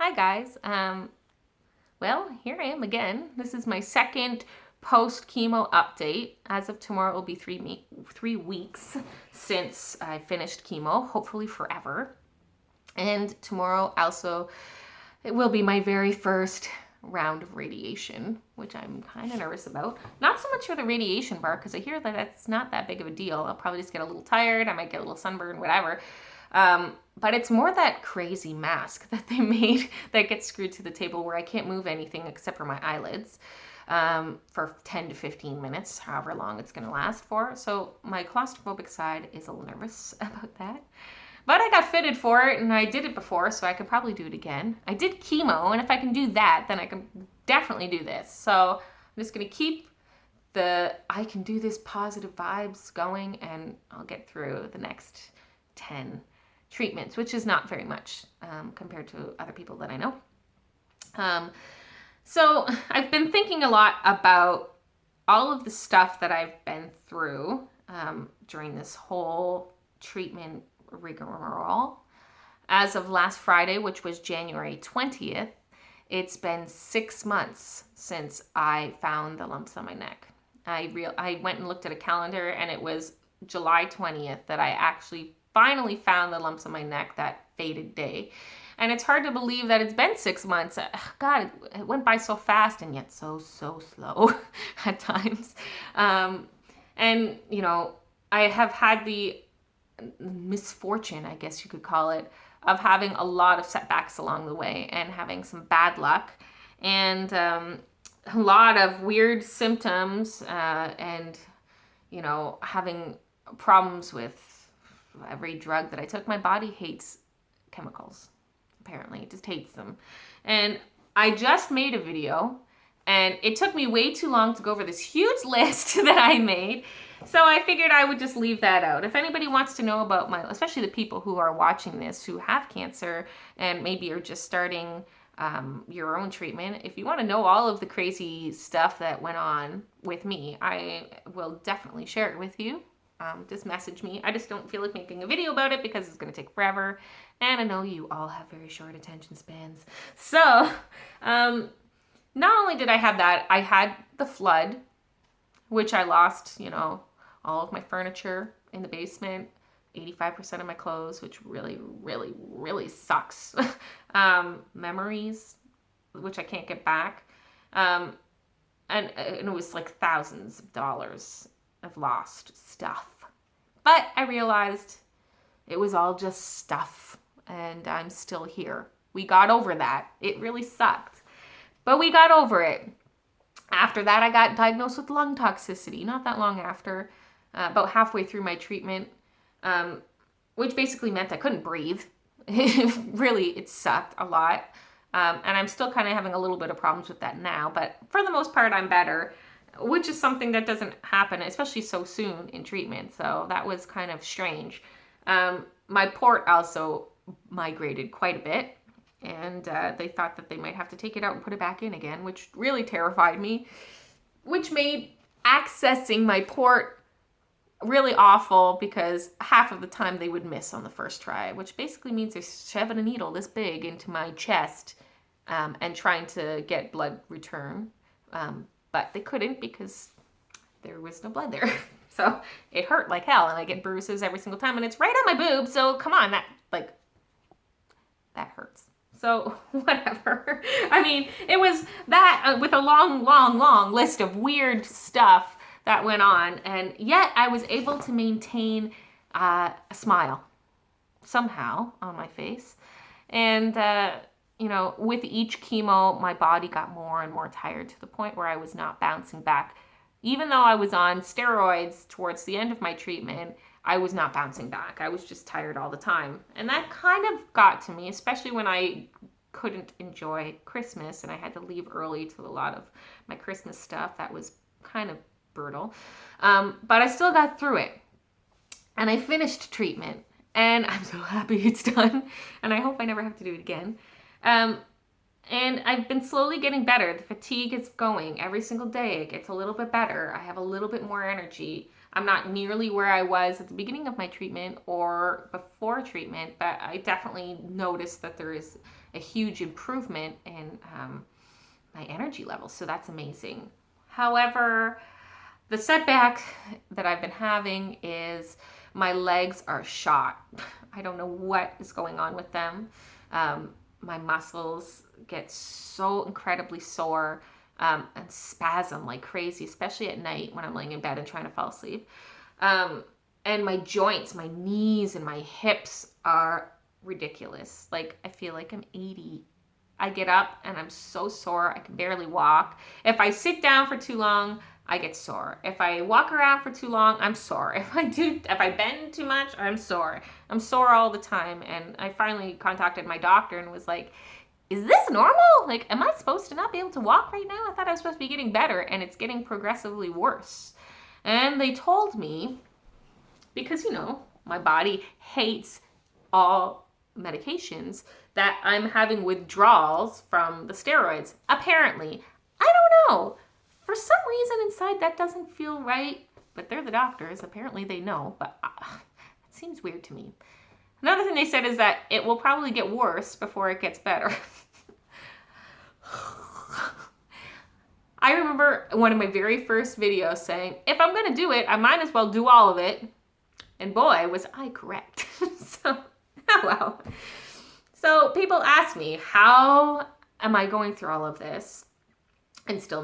Hi guys. Well, here I am again. This is my second post chemo update. As of tomorrow, it will be 3 weeks since I finished chemo, hopefully forever. And tomorrow also, it will be my very first round of radiation, which I'm kind of nervous about. Not so much for the radiation part, because I hear that that's not that big of a deal. I'll probably just get a little tired. I might get a little sunburn, whatever. But it's more that crazy mask that they made that gets screwed to the table where I can't move anything except for my eyelids for 10 to 15 minutes, however long it's going to last for. So my claustrophobic side is a little nervous about that. But I got fitted for it, and I did it before, so I could probably do it again. I did chemo, and if I can do that, then I can definitely do this. So I'm just going to keep the I can do this positive vibes going, and I'll get through the next 10 treatments, which is not very much compared to other people that I know. So I've been thinking a lot about all of the stuff that I've been through during this whole treatment rigmarole. As of last Friday, which was January 20th, it's been 6 months since I found the lumps on my neck. I went and looked at a calendar, and it was July 20th that I actually finally found the lumps on my neck that fated day. And it's hard to believe that it's been 6 months. God, it went by so fast and yet so slow at times. And, you know, I have had the misfortune, I guess you could call it, of having a lot of setbacks along the way and having some bad luck and a lot of weird symptoms and, you know, having problems with every drug that I took. My body hates chemicals, apparently. It just hates them. And I just made a video, and it took me way too long to go over this huge list that I made. So I figured I would just leave that out. If anybody wants to know about especially the people who are watching this who have cancer and maybe are just starting your own treatment, if you want to know all of the crazy stuff that went on with me, I will definitely share it with you. Just message me. I just don't feel like making a video about it because it's going to take forever. And I know you all have very short attention spans. So, not only did I have that, I had the flood, which I lost, you know, all of my furniture in the basement, 85% of my clothes, which really sucks. Memories, which I can't get back. And it was like thousands of dollars of lost stuff. But I realized it was all just stuff, and I'm still here. We got over that. It really sucked, but we got over it. After that, I got diagnosed with lung toxicity, not that long after, about halfway through my treatment, which basically meant I couldn't breathe. Really, it sucked a lot. And I'm still kind of having a little bit of problems with that now, but for the most part, I'm better, which is something that doesn't happen, especially so soon in treatment. So that was kind of strange. My port also migrated quite a bit, and they thought that they might have to take it out and put it back in again, which really terrified me, which made accessing my port really awful because half of the time they would miss on the first try, which basically means they're shoving a needle this big into my chest and trying to get blood return. But they couldn't because there was no blood there. So it hurt like hell, and I get bruises every single time, and it's right on my boob, so come on, that hurts. So whatever. I mean, it was that with a long list of weird stuff that went on, and yet I was able to maintain a smile somehow on my face. And you know, with each chemo, my body got more and more tired to the point where I was not bouncing back. Even though I was on steroids towards the end of my treatment, I was not bouncing back. I was just tired all the time. And that kind of got to me, especially when I couldn't enjoy Christmas and I had to leave early to a lot of my Christmas stuff. That was kind of brutal. But I still got through it. And I finished treatment. And I'm so happy it's done. And I hope I never have to do it again. And I've been slowly getting better. The fatigue is going every single day. It gets a little bit better. I have a little bit more energy. I'm not nearly where I was at the beginning of my treatment or before treatment, but I definitely noticed that there is a huge improvement in my energy levels. So that's amazing. However, the setback that I've been having is my legs are shot. I don't know what is going on with them. My muscles get so incredibly sore and spasm like crazy, especially at night when I'm laying in bed and trying to fall asleep. And my joints, my knees and my hips are ridiculous. Like I feel like I'm 80. I get up and I'm so sore. I can barely walk. If I sit down for too long, I get sore. If I walk around for too long, I'm sore. If I bend too much, I'm sore. I'm sore all the time. And I finally contacted my doctor and was like, is this normal? Like, am I supposed to not be able to walk right now? I thought I was supposed to be getting better, and it's getting progressively worse. And they told me, because, my body hates all medications, that I'm having withdrawals from the steroids. Apparently. I don't know. For some reason inside that doesn't feel right, but they're the doctors. Apparently they know, but it seems weird to me. Another thing they said is that it will probably get worse before it gets better. I remember one of my very first videos saying, if I'm going to do it, I might as well do all of it. And boy, was I correct. So, oh well. So people ask me, how am I going through all of this and still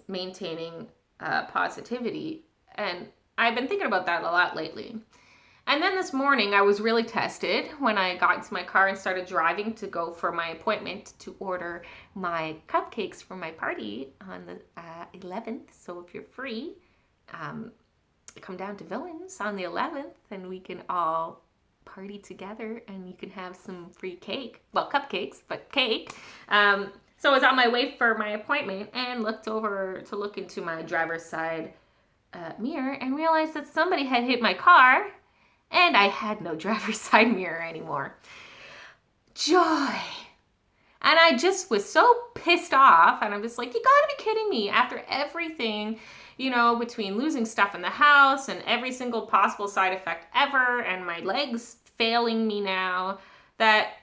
maintaining positivity? And I've been thinking about that a lot lately. And then this morning I was really tested when I got into my car and started driving to go for my appointment to order my cupcakes for my party on the 11th. So if you're free, come down to Villains on the 11th and we can all party together and you can have some free cake. Well, cupcakes, but cake. So I was on my way for my appointment and looked over to look into my driver's side mirror and realized that somebody had hit my car and I had no driver's side mirror anymore. Joy. And I just was so pissed off and I'm just like, you gotta be kidding me. After everything, between losing stuff in the house and every single possible side effect ever and my legs failing me now, that,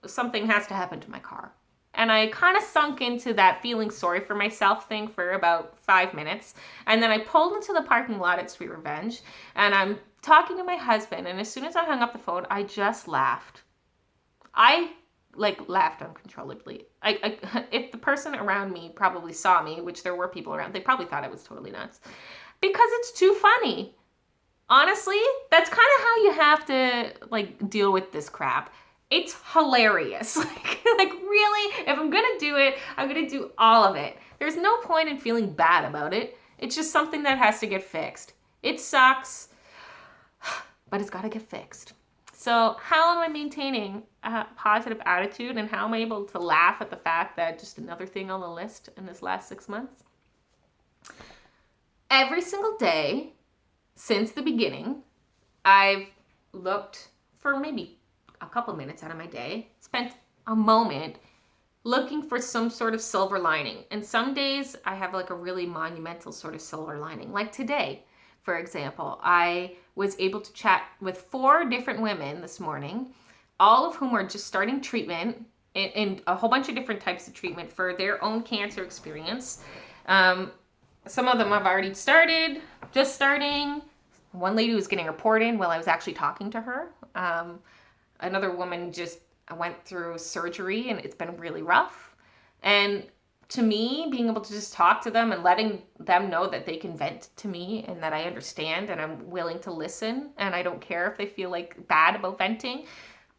something has to happen to my car. And I kind of sunk into that feeling sorry for myself thing for about 5 minutes. And then I pulled into the parking lot at Sweet Revenge and I'm talking to my husband. And as soon as I hung up the phone, I just laughed. I laughed uncontrollably. If the person around me probably saw me, which there were people around, they probably thought I was totally nuts because it's too funny. Honestly, that's kind of how you have to deal with this crap. It's hilarious. Really, if I'm going to do it, I'm going to do all of it. There's no point in feeling bad about it. It's just something that has to get fixed. It sucks, but it's got to get fixed. So how am I maintaining a positive attitude and how am I able to laugh at the fact that just another thing on the list in this last 6 months? Every single day since the beginning, I've looked for maybe a couple minutes out of my day, spent a moment looking for some sort of silver lining. And some days I have a really monumental sort of silver lining. Like today, for example, I was able to chat with 4 different women this morning, all of whom are just starting treatment and a whole bunch of different types of treatment for their own cancer experience. Some of them have already started, just starting. One lady was getting her port in while I was actually talking to her. Another woman just went through surgery and it's been really rough. And to me, being able to just talk to them and letting them know that they can vent to me and that I understand and I'm willing to listen and I don't care if they feel bad about venting.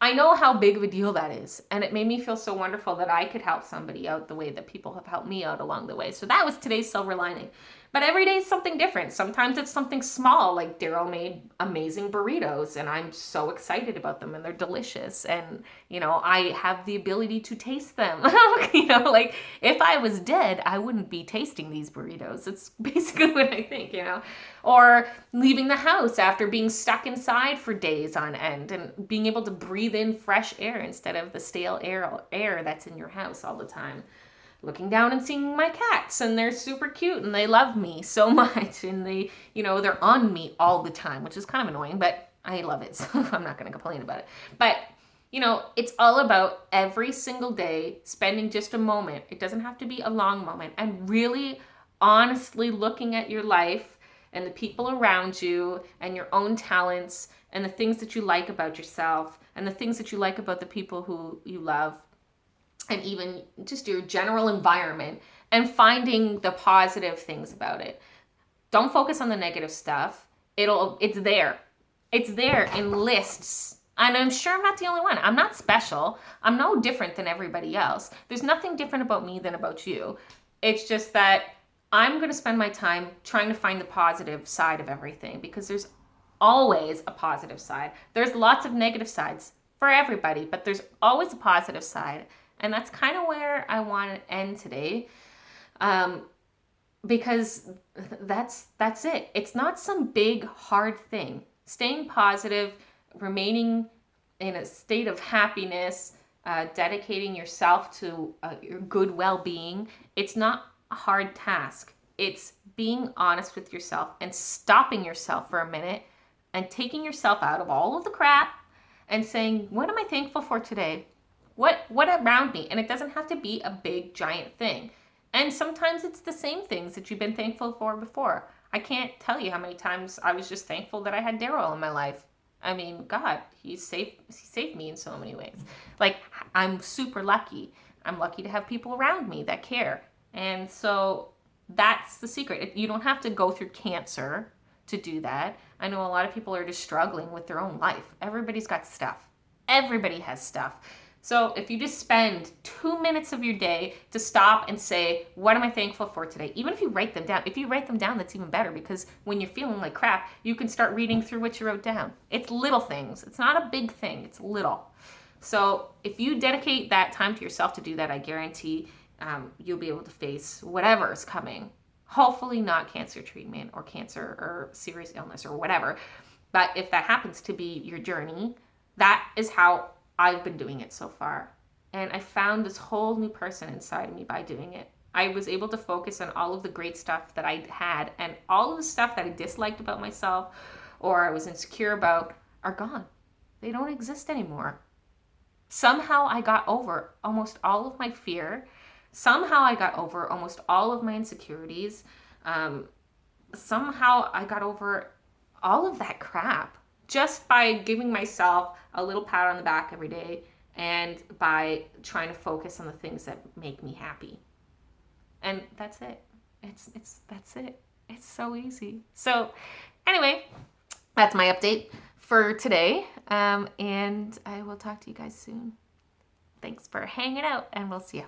I know how big of a deal that is. And it made me feel so wonderful that I could help somebody out the way that people have helped me out along the way. So that was today's silver lining. But every day is something different. Sometimes it's something small, like Daryl made amazing burritos and I'm so excited about them and they're delicious. And, I have the ability to taste them. If I was dead, I wouldn't be tasting these burritos. It's basically what I think, Or leaving the house after being stuck inside for days on end and being able to breathe in fresh air instead of the stale air that's in your house all the time. looking down and seeing my cats, and they're super cute and they love me so much, and they, they're on me all the time, which is kind of annoying, but I love it, so I'm not going to complain about it. But it's all about every single day spending just a moment. It doesn't have to be a long moment, and really honestly looking at your life and the people around you and your own talents and the things that you like about yourself and the things that you like about the people who you love, and even just your general environment, and finding the positive things about it. Don't focus on the negative stuff. It's there. It's there in lists. And I'm sure I'm not the only one. I'm not special. I'm no different than everybody else. There's nothing different about me than about you. It's just that I'm going to spend my time trying to find the positive side of everything, because there's always a positive side. There's lots of negative sides for everybody, but there's always a positive side. And that's kind of where I want to end today, because that's it. It's not some big, hard thing. Staying positive, remaining in a state of happiness, dedicating yourself to your good well-being, it's not a hard task. It's being honest with yourself and stopping yourself for a minute and taking yourself out of all of the crap and saying, what am I thankful for today? What around me? And it doesn't have to be a big, giant thing. And sometimes it's the same things that you've been thankful for before. I can't tell you how many times I was just thankful that I had Daryl in my life. I mean, God, he saved me in so many ways. Like, I'm super lucky. I'm lucky to have people around me that care. And so that's the secret. You don't have to go through cancer to do that. I know a lot of people are just struggling with their own life. Everybody's got stuff. Everybody has stuff. So if you just spend 2 minutes of your day to stop and say, what am I thankful for today? Even if you write them down. If you write them down, that's even better, because when you're feeling like crap, you can start reading through what you wrote down. It's little things. It's not a big thing. It's little. So if you dedicate that time to yourself to do that, I guarantee you'll be able to face whatever is coming. Hopefully not cancer treatment or cancer or serious illness or whatever. But if that happens to be your journey, that is how I've been doing it so far. And I found this whole new person inside of me by doing it. I was able to focus on all of the great stuff that I had, and all of the stuff that I disliked about myself or I was insecure about are gone. They don't exist anymore. Somehow I got over almost all of my fear. Somehow I got over almost all of my insecurities. Somehow I got over all of that crap just by giving myself a little pat on the back every day and by trying to focus on the things that make me happy. And that's it. That's it. It's so easy. So anyway, that's my update for today. And I will talk to you guys soon. Thanks for hanging out, and we'll see you.